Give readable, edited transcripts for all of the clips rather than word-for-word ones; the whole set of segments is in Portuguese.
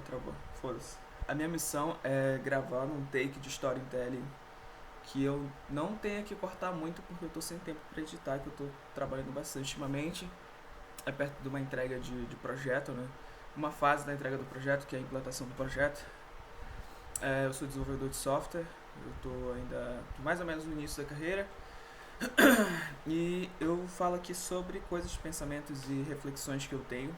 travou. Foda-se. A minha missão é gravar num take de storytelling que eu não tenha que cortar muito porque eu tô sem tempo pra editar, que eu tô trabalhando bastante ultimamente. É perto de uma entrega de projeto, né? Uma fase da entrega do projeto, que é a implantação do projeto. Eu sou desenvolvedor de software, eu tô ainda mais ou menos no início da carreira. E eu falo aqui sobre coisas, pensamentos e reflexões que eu tenho,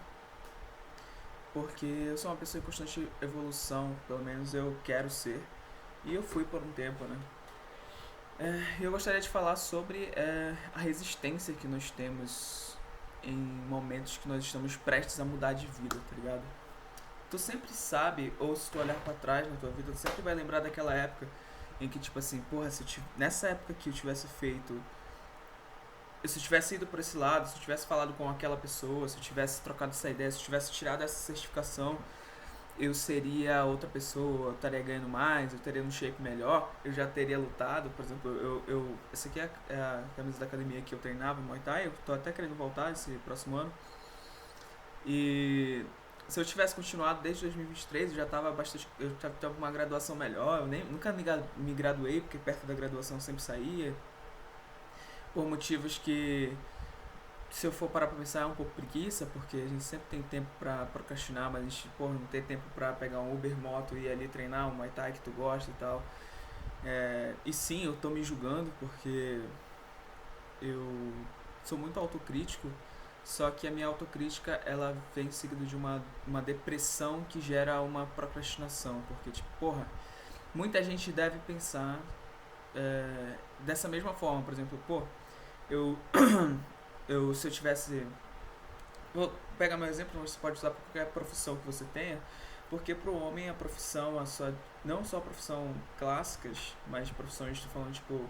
porque eu sou uma pessoa em constante evolução, pelo menos eu quero ser, e eu fui por um tempo, né? Eu gostaria de falar sobre a resistência que nós temos em momentos que nós estamos prestes a mudar de vida, tá ligado? Tu sempre sabe, ou se tu olhar pra trás na tua vida, tu sempre vai lembrar daquela época em que, tipo assim, porra, nessa época que eu tivesse feito, se eu tivesse ido por esse lado, se eu tivesse falado com aquela pessoa, se eu tivesse trocado essa ideia, se eu tivesse tirado essa certificação, eu seria outra pessoa, eu estaria ganhando mais, eu teria um shape melhor, eu já teria lutado. Por exemplo, essa aqui é a camisa da academia que eu treinava, Muay Thai, eu tô até querendo voltar esse próximo ano. E se eu tivesse continuado desde 2023, eu já tava bastante, eu já tava com uma graduação melhor, eu nunca me graduei, porque perto da graduação eu sempre saía, por motivos que, se eu for parar pra pensar, é um pouco preguiça, porque a gente sempre tem tempo pra procrastinar, mas a gente, porra, não tem tempo pra pegar um Uber, moto e ir ali treinar um Muay Thai que tu gosta e tal. E sim, eu tô me julgando porque eu sou muito autocrítico, só que a minha autocrítica ela vem seguido de uma depressão que gera uma procrastinação, porque, tipo, porra, muita gente deve pensar dessa mesma forma, por exemplo, pô, eu, se eu tivesse. Vou pegar meu exemplo, você pode usar para qualquer profissão que você tenha, porque para o homem a profissão, não só profissão clássicas, mas profissões, estou falando tipo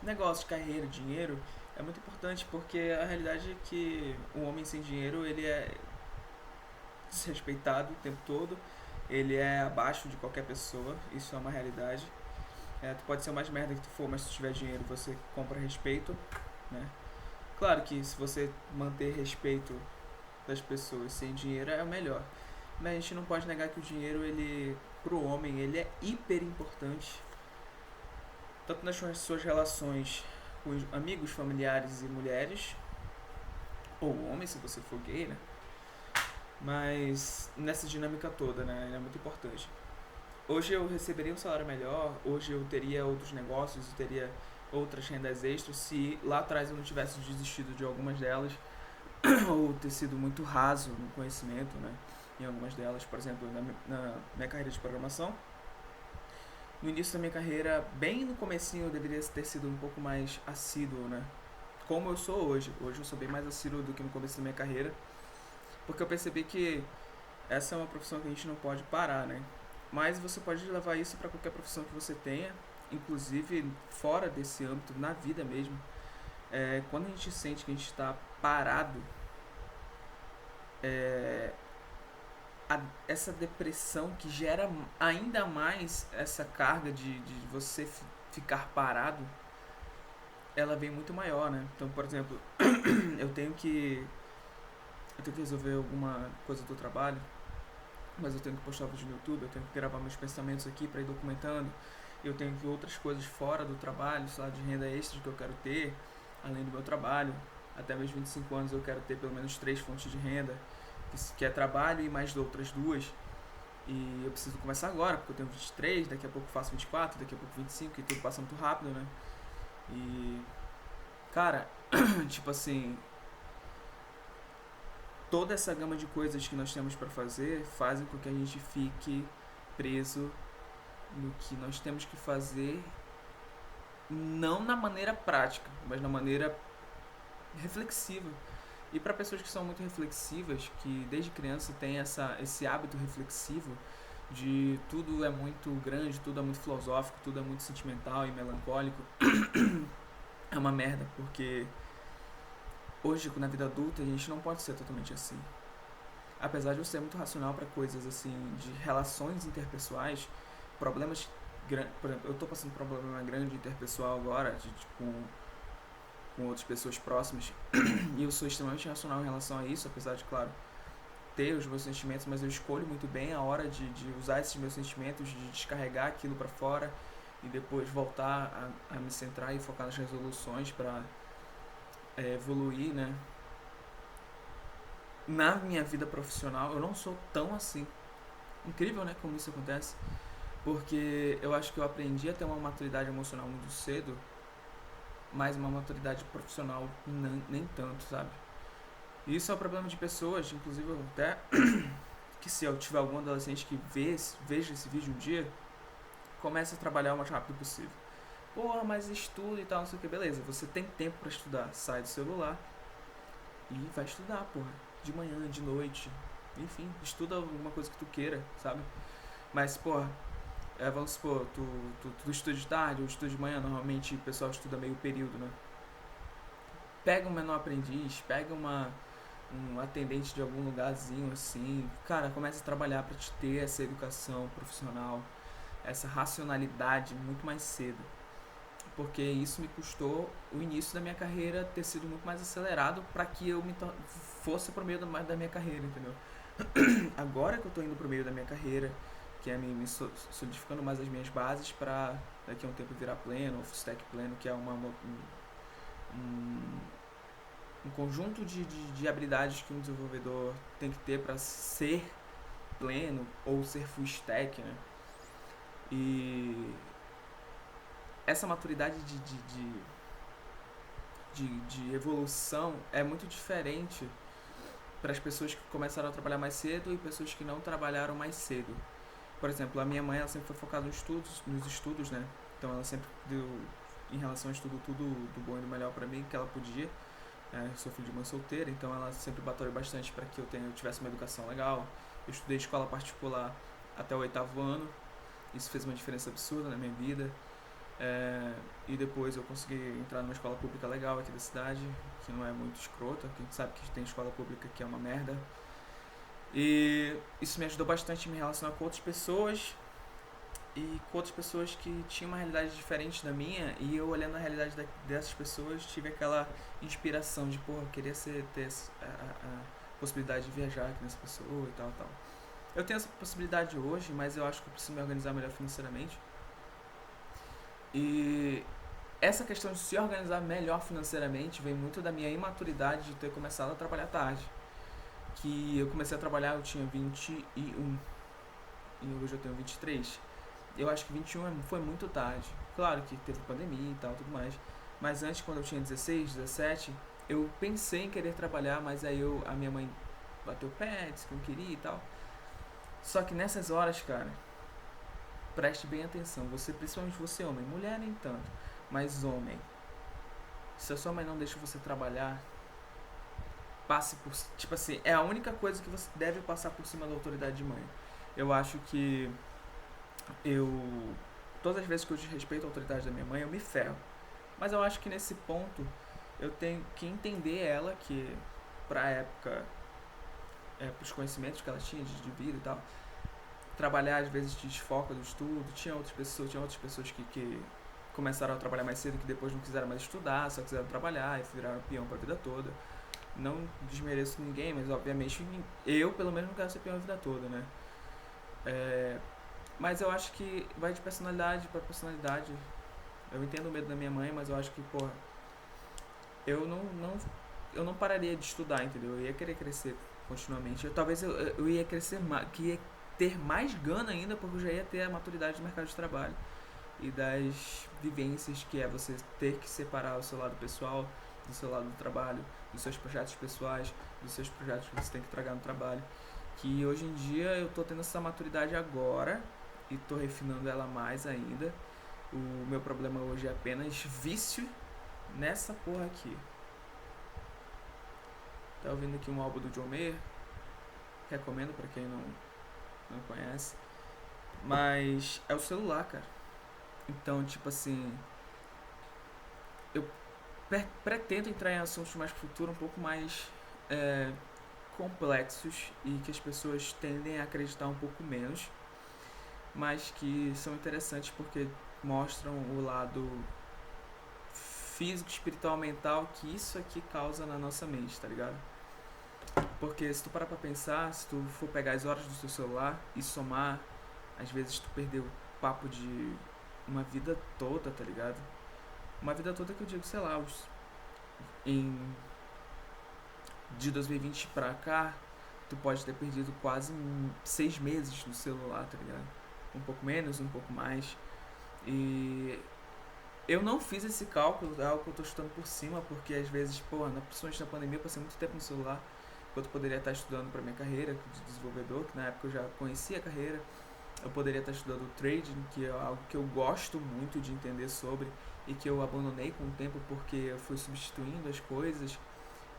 negócio, carreira, dinheiro, é muito importante porque a realidade é que o homem sem dinheiro ele é desrespeitado o tempo todo, ele é abaixo de qualquer pessoa, isso é uma realidade. Tu pode ser o mais merda que tu for, mas se tu tiver dinheiro você compra respeito, né? Claro que se você manter respeito das pessoas sem dinheiro é o melhor. Mas a gente não pode negar que o dinheiro, ele, pro homem, ele é hiper importante. Tanto nas suas relações com amigos, familiares e mulheres, ou homens, se você for gay, né? Mas nessa dinâmica toda, né? Ele é muito importante. Hoje eu receberia um salário melhor, hoje eu teria outros negócios, eu teria outras rendas extras se lá atrás eu não tivesse desistido de algumas delas ou ter sido muito raso no conhecimento, né? Em algumas delas, por exemplo, na minha carreira de programação. No início da minha carreira, bem no comecinho, eu deveria ter sido um pouco mais assíduo, né? Como eu sou hoje. Hoje eu sou bem mais assíduo do que no começo da minha carreira, porque eu percebi que essa é uma profissão que a gente não pode parar, né? Mas você pode levar isso para qualquer profissão que você tenha, inclusive fora desse âmbito, na vida mesmo. Quando a gente sente que a gente está parado, é, essa depressão que gera ainda mais essa carga de você ficar parado, ela vem muito maior, né? Então, por exemplo, eu tenho que resolver alguma coisa do trabalho, mas eu tenho que postar vídeo no YouTube, eu tenho que gravar meus pensamentos aqui para ir documentando, eu tenho que outras coisas fora do trabalho, sei lá, de renda extra que eu quero ter, além do meu trabalho. Até meus 25 anos eu quero ter pelo menos 3 fontes de renda, que é trabalho e mais outras duas. E eu preciso começar agora, porque eu tenho 23, daqui a pouco faço 24, daqui a pouco 25, e tudo passa muito rápido, né? E, cara, tipo assim, toda essa gama de coisas que nós temos para fazer fazem com que a gente fique preso no que nós temos que fazer, não na maneira prática, mas na maneira reflexiva. E para pessoas que são muito reflexivas, que desde criança tem esse hábito reflexivo de tudo é muito grande, tudo é muito filosófico, tudo é muito sentimental e melancólico, é uma merda, porque hoje, na vida adulta, a gente não pode ser totalmente assim. Apesar de eu ser muito racional para coisas assim, de relações interpessoais, problemas grandes. Por exemplo, eu tô passando por um problema grande interpessoal agora, com outras pessoas próximas, e eu sou extremamente racional em relação a isso, apesar de, claro, ter os meus sentimentos, mas eu escolho muito bem a hora de usar esses meus sentimentos, de descarregar aquilo pra fora e depois voltar a me centrar e focar nas resoluções pra evoluir, né? Na minha vida profissional, eu não sou tão assim. Incrível, né, como isso acontece. Porque eu acho que eu aprendi a ter uma maturidade emocional muito cedo, mas uma maturidade profissional nem tanto, sabe? E isso é o problema de pessoas, inclusive eu até que se eu tiver algum adolescente que veja esse vídeo um dia, comece a trabalhar o mais rápido possível. Porra, mas estuda e tal, não sei o que, beleza. Você tem tempo pra estudar, sai do celular e vai estudar, porra. De manhã, de noite, enfim, estuda alguma coisa que tu queira, sabe? Mas, porra, vamos supor, tu estuda de tarde ou estuda de manhã, normalmente o pessoal estuda meio período, né? Pega um menor aprendiz, pega um atendente de algum lugarzinho assim, cara, começa a trabalhar pra te ter essa educação profissional, essa racionalidade muito mais cedo. Porque isso me custou o início da minha carreira ter sido muito mais acelerado para que eu fosse pro meio da minha carreira, entendeu? Agora que eu tô indo pro meio da minha carreira, que é me solidificando mais as minhas bases para daqui a um tempo virar pleno, ou full stack pleno, que é um, um conjunto de habilidades que um desenvolvedor tem que ter para ser pleno ou ser full stack, né? E essa maturidade de evolução é muito diferente para as pessoas que começaram a trabalhar mais cedo e pessoas que não trabalharam mais cedo. Por exemplo, a minha mãe, ela sempre foi focada nos estudos, né? Então ela sempre deu, em relação ao estudo, tudo do bom e do melhor para mim que ela podia. Eu sou filho de mãe solteira, então ela sempre batalhou bastante para que eu tivesse uma educação legal. Eu estudei escola particular até o 8º ano, isso fez uma diferença absurda na minha vida. E depois eu consegui entrar numa escola pública legal aqui da cidade, que não é muito escrota, que a gente sabe que tem escola pública que é uma merda. E isso me ajudou bastante a me relacionar com outras pessoas e com outras pessoas que tinham uma realidade diferente da minha, e eu olhando a realidade dessas pessoas tive aquela inspiração de, porra, eu queria ter a possibilidade de viajar aqui nessa pessoa e tal. Eu tenho essa possibilidade hoje, mas eu acho que eu preciso me organizar melhor financeiramente. E essa questão de se organizar melhor financeiramente vem muito da minha imaturidade de ter começado a trabalhar tarde. Que eu comecei a trabalhar, eu tinha 21 e hoje eu tenho 23. Eu acho que 21 foi muito tarde. Claro que teve pandemia e tal, tudo mais. Mas antes, quando eu tinha 16, 17, eu pensei em querer trabalhar, mas aí a minha mãe bateu o pé, disse que não queria e tal. Só que nessas horas, cara, preste bem atenção. Você, principalmente você, homem. Mulher nem tanto, mas homem. Se a sua mãe não deixa você trabalhar, passe por... Tipo assim, é a única coisa que você deve passar por cima da autoridade de mãe. Eu acho que todas as vezes que eu desrespeito a autoridade da minha mãe, eu me ferro. Mas eu acho que nesse ponto eu tenho que entender ela, que pra época, pros conhecimentos que ela tinha de vida e tal, trabalhar às vezes de desfoca do estudo. Tinha outras pessoas que começaram a trabalhar mais cedo, que depois não quiseram mais estudar, só quiseram trabalhar e viraram peão pra vida toda. Não desmereço ninguém, mas obviamente eu pelo menos não quero ser peão a vida toda, né? Mas eu acho que vai de personalidade pra personalidade. Eu entendo o medo da minha mãe, mas eu acho que, porra, eu não pararia de estudar, entendeu? Eu ia querer crescer continuamente. Talvez eu ia crescer mais, que ia ter mais gana ainda, porque eu já ia ter a maturidade do mercado de trabalho e das vivências que é você ter que separar o seu lado pessoal do seu lado do trabalho, dos seus projetos pessoais, dos seus projetos que você tem que tragar no trabalho. Que hoje em dia eu tô tendo essa maturidade agora e tô refinando ela mais ainda. O meu problema hoje é apenas vício nessa porra aqui. Tá ouvindo aqui um álbum do John Mayer? Recomendo pra quem não conhece. Mas é o celular, cara. Então, tipo assim, eu pretendo entrar em assuntos mais pro futuro um pouco mais complexos e que as pessoas tendem a acreditar um pouco menos, mas que são interessantes porque mostram o lado físico, espiritual, mental que isso aqui causa na nossa mente, tá ligado? Porque se tu parar pra pensar, se tu for pegar as horas do seu celular e somar, às vezes tu perdeu papo de uma vida toda, tá ligado? Uma vida toda que eu digo, sei lá, em de 2020 pra cá, tu pode ter perdido quase 6 meses no celular, tá ligado? Um pouco menos, um pouco mais. E eu não fiz esse cálculo, é algo que eu tô chutando por cima, porque às vezes, principalmente na pandemia, eu passei muito tempo no celular, enquanto eu poderia estar estudando pra minha carreira de desenvolvedor, que na época eu já conhecia a carreira. Eu poderia estar estudando trading, que é algo que eu gosto muito de entender sobre e que eu abandonei com o tempo porque eu fui substituindo as coisas.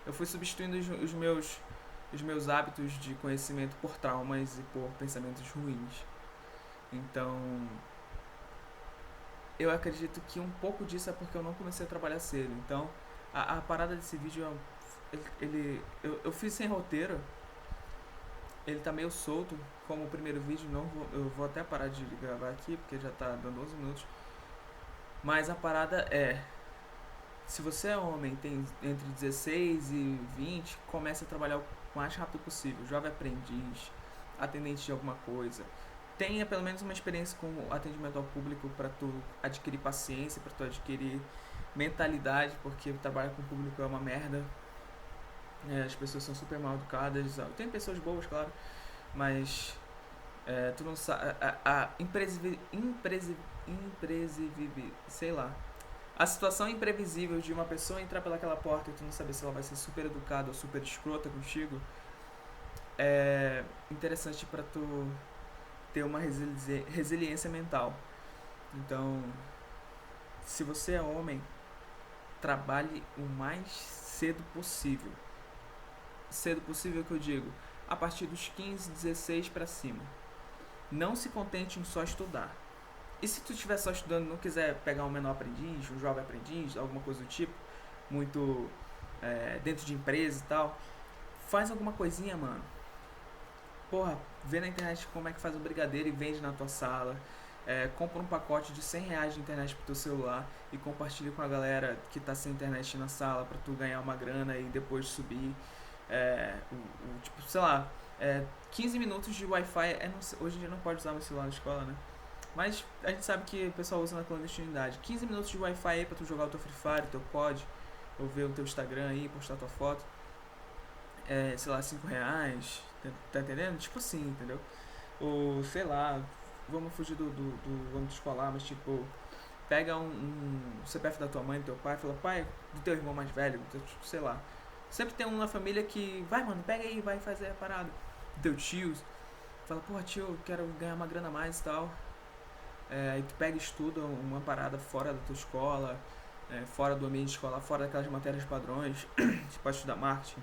Eu fui substituindo os meus hábitos de conhecimento por traumas e por pensamentos ruins. Então, eu acredito que um pouco disso é porque eu não comecei a trabalhar cedo. Então, a parada desse vídeo eu fiz sem roteiro. Ele tá meio solto, como o primeiro vídeo. Eu vou até parar de gravar aqui porque já tá dando 11 minutos. Mas a parada é: se você é homem, tem entre 16 e 20, comece a trabalhar o mais rápido possível. Jovem aprendiz, atendente de alguma coisa. Tenha pelo menos uma experiência com atendimento ao público para tu adquirir paciência, para tu adquirir mentalidade, porque trabalhar com o público é uma merda. As pessoas são super mal educadas. Tem pessoas boas, claro, mas tu não sabe. Sei lá. A situação imprevisível de uma pessoa entrar pelaquela porta e tu não saber se ela vai ser super educada ou super escrota contigo é interessante pra tu ter uma resiliência mental. Então, se você é homem, trabalhe o mais cedo possível. Cedo possível que eu digo, a partir dos 15, 16 pra cima. Não se contente em só estudar. E se tu estiver só estudando e não quiser pegar um menor aprendiz, um jovem aprendiz, alguma coisa do tipo, muito dentro de empresa e tal, faz alguma coisinha, mano. Porra, vê na internet como é que faz o brigadeiro e vende na tua sala. Compra um pacote de R$100 de internet pro teu celular e compartilha com a galera que tá sem internet na sala pra tu ganhar uma grana e depois subir. Tipo, sei lá, 15 minutos de Wi-Fi. Hoje em dia não pode usar meu celular na escola, né? Mas a gente sabe que o pessoal usa na clandestinidade. 15 minutos de Wi-Fi aí pra tu jogar o teu Free Fire, o teu COD, ou ver o teu Instagram aí, postar tua foto. Sei lá, R$5. Tá entendendo? Tipo assim, entendeu? Ou sei lá, vamos fugir do âmbito escolar, mas tipo, pega um CPF da tua mãe, do teu pai, fala: pai, do teu irmão mais velho, sei lá. Sempre tem um na família que vai, mano, pega aí, vai fazer a parada. Do teu tio, fala: porra, tio, eu quero ganhar uma grana a mais e tal. Aí tu pega e estuda uma parada fora da tua escola, fora do ambiente escolar, fora daquelas matérias padrões. Você pode estudar marketing,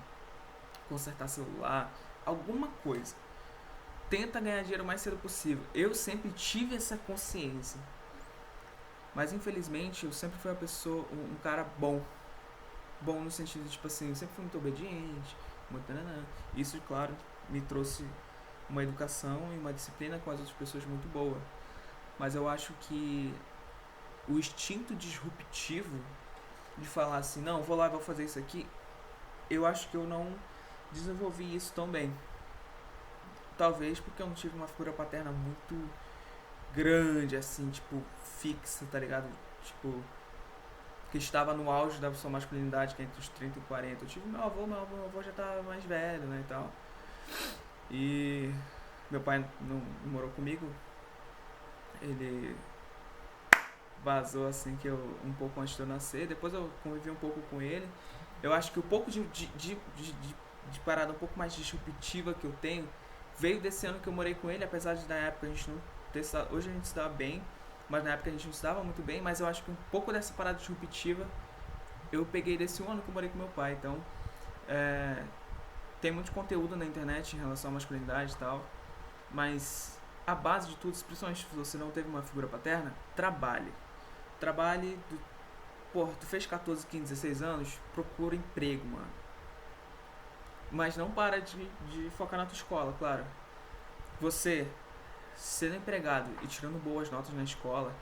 consertar celular, alguma coisa. Tenta ganhar dinheiro o mais cedo possível. Eu sempre tive essa consciência, mas infelizmente eu sempre fui uma pessoa, um cara bom no sentido de, tipo assim, eu sempre fui muito obediente, muito nananã. Isso, claro, me trouxe uma educação e uma disciplina com as outras pessoas muito boa. Mas eu acho que o instinto disruptivo de falar assim: não, vou lá e vou fazer isso aqui, eu acho que eu não desenvolvi isso tão bem. Talvez porque eu não tive uma figura paterna muito grande, assim, tipo, fixa, tá ligado? Tipo, que estava no auge da sua masculinidade, que é entre os 30 e 40. Eu tive meu avô já tá mais velho, né, e tal. E meu pai não morou comigo. Ele vazou assim que um pouco antes de eu nascer. Depois eu convivi um pouco com ele. Eu acho que o pouco de parada um pouco mais disruptiva que eu tenho veio desse ano que eu morei com ele, apesar de na época a gente não ter, hoje a gente se dá bem, mas na época a gente não se dava muito bem. Mas eu acho que um pouco dessa parada disruptiva eu peguei desse um ano que eu morei com meu pai. Então tem muito conteúdo na internet em relação à masculinidade e tal, mas a base de tudo, principalmente se você não teve uma figura paterna, trabalhe. Porra, tu fez 14, 15, 16 anos, procura emprego, mano. Mas não para de focar na tua escola, claro. Você, sendo empregado e tirando boas notas na escola,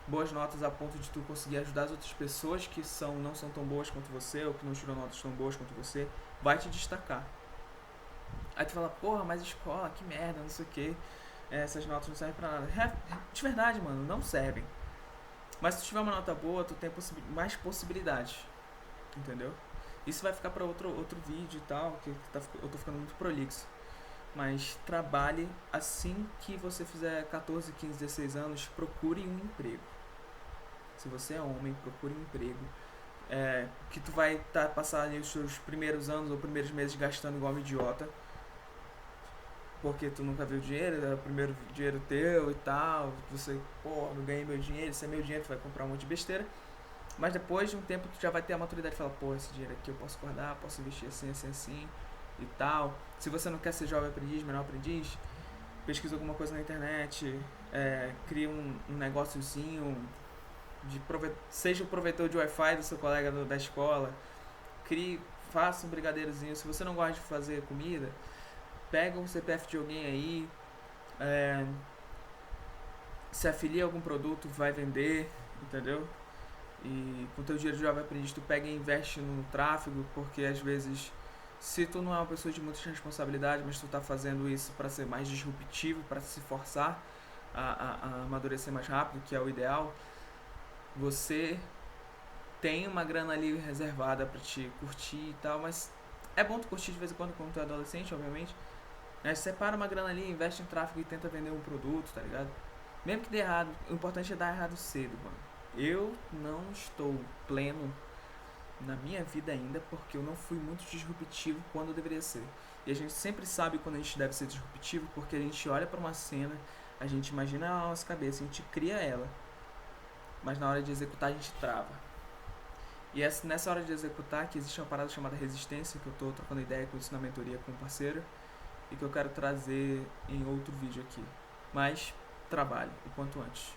boas notas a ponto de tu conseguir ajudar as outras pessoas que não são tão boas quanto você, ou que não tiram notas tão boas quanto você, vai te destacar. Aí tu fala, porra, mas escola, que merda, não sei o que. Essas notas não servem pra nada. De verdade, mano, não servem. Mas se tu tiver uma nota boa, tu tem mais possibilidades. Entendeu? Isso vai ficar pra outro vídeo e tal, que eu tô ficando muito prolixo. Mas trabalhe assim que você fizer 14, 15, 16 anos, procure um emprego. Se você é homem, procure um emprego. Que tu vai passar ali os seus primeiros anos ou primeiros meses gastando igual um idiota. Porque tu nunca viu dinheiro, é o primeiro dinheiro teu e tal. Você, pô, eu ganhei meu dinheiro, esse é meu dinheiro, tu vai comprar um monte de besteira. Mas depois de um tempo tu já vai ter a maturidade de falar, pô, esse dinheiro aqui eu posso guardar, posso investir assim, assim, assim e tal. Se você não quer ser jovem aprendiz, menor aprendiz, pesquisa alguma coisa na internet, cria um negóciozinho, seja o provedor de Wi-Fi do seu colega da escola, faça um brigadeirozinho. Se você não gosta de fazer comida, pega um CPF de alguém aí, se afilia a algum produto, vai vender, entendeu? E com o teu dinheiro de jovem aprendiz tu pega e investe no tráfego, porque às vezes, se tu não é uma pessoa de muita responsabilidade, mas tu tá fazendo isso para ser mais disruptivo, para se forçar a amadurecer mais rápido, que é o ideal, você tem uma grana ali reservada para te curtir e tal, mas é bom tu curtir de vez em quando tu é adolescente, obviamente. Mas separa uma grana ali, investe em tráfego e tenta vender um produto, tá ligado? Mesmo que dê errado, o importante é dar errado cedo, mano. Eu não estou pleno na minha vida ainda porque eu não fui muito disruptivo quando eu deveria ser. E a gente sempre sabe quando a gente deve ser disruptivo porque a gente olha pra uma cena, a gente imagina a nossa cabeça, a gente cria ela, mas na hora de executar a gente trava. E nessa hora de executar que existe uma parada chamada resistência, que eu tô trocando ideia com isso na mentoria com um parceiro e que eu quero trazer em outro vídeo aqui. Mas trabalhe o quanto antes.